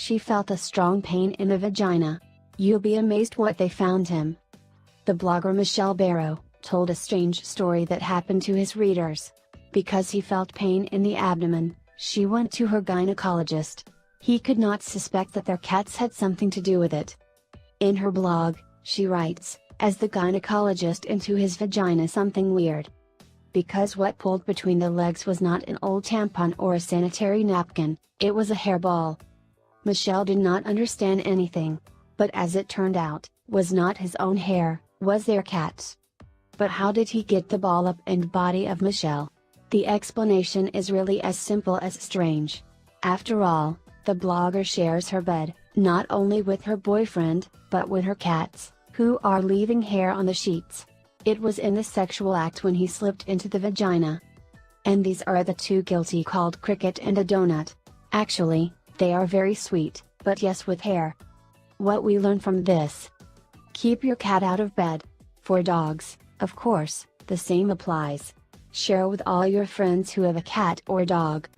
She felt a strong pain in the vagina. You'll be amazed what they found him. The blogger Michelle Barrow told a strange story that happened to his readers. Because he felt pain in the abdomen, she went to her gynecologist. He could not suspect that their cats had something to do with it. In her blog, she writes, as the gynecologist into his vagina something weird. Because what pulled between the legs was not an old tampon or a sanitary napkin, it was a hairball. Michelle did not understand anything. But as it turned out, was not his own hair, was their cat's. But how did he get the ball up and body of Michelle? The explanation is really as simple as strange. After all, the blogger shares her bed, not only with her boyfriend, but with her cats, who are leaving hair on the sheets. It was in the sexual act when he slipped into the vagina. And these are the two guilty called Cricket and a Donut. Actually, they are very sweet, but yes, with hair. What we learn from this: keep your cat out of bed. For dogs, of course, the same applies. Share with all your friends who have a cat or dog.